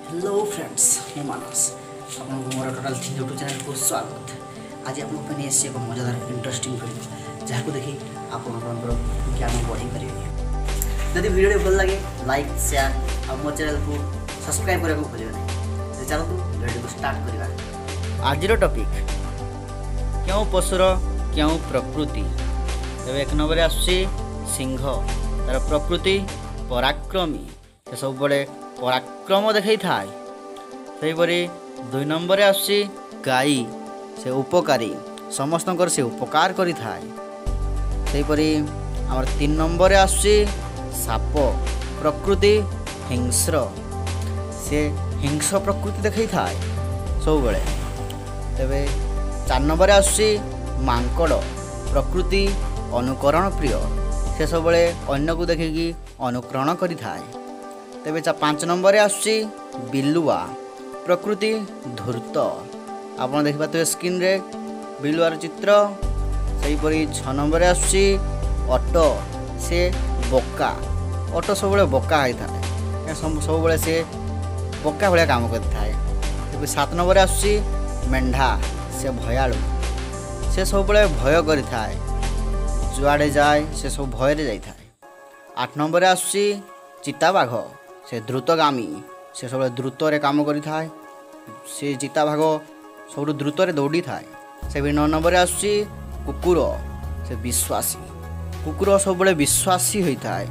Hello friends, मैं मानस आपको मोर total YouTube channel को स्वागत। आज आप एक मजादार इंटरेस्टिंग वीडियो जहाँ को देखी आप ज्ञान बढ़ी पारे। जदि वीडियो भल लगे लाइक शेयर और मो चैनल को सब्सक्राइब करने को भूलिए नहीं। चलते वीडियो को स्टार्ट करवा। आज टॉपिक क्यों पशुर क्यों प्रकृति। तबे एक नंबर आसुची सिंह, तार प्रकृति पराक्रमी, सब बड़े पराक्रम देखई थाए। सेहीपरि दुई नंबर आसुची गाई, से उपकारी, समस्त से उपकार करि थाए। सेहीपरि आमर तीन नंबर आसुची साप, प्रकृति हिंस्र, से हिंस प्रकृति देखई थाए सब बड़े। तबे चार नंबर आसुची मांकड़, प्रकृति अनुकरण प्रिय, से सब बड़े अन्य को देखिकी अनुकरण करि थाए। तेबे 5 नंबर आसुची बिलुआ, प्रकृति धूर्त। आप देखिए स्क्रीन रे बिलुआर चित्र। सेहीपरि 6 नंबर आसुची ऑटो, से बोका। ऑटो सब बोका होता है, सब से बोका भाया काम कर। 7 नंबर आसुची मेंढा, से भयालु, से सब भय करि थाए, जुआड़े जाए से सब भय जाए। 8 नंबर आसुची चिताबाघ, से द्रुतगामी, से सब द्रुत काम करि थाए। से चिताबाघ सब द्रुत दौड़ी थाए। से 9 नंबर आसुची कुकुर, से विश्वासी, कुकुर सब विश्वासी होता है।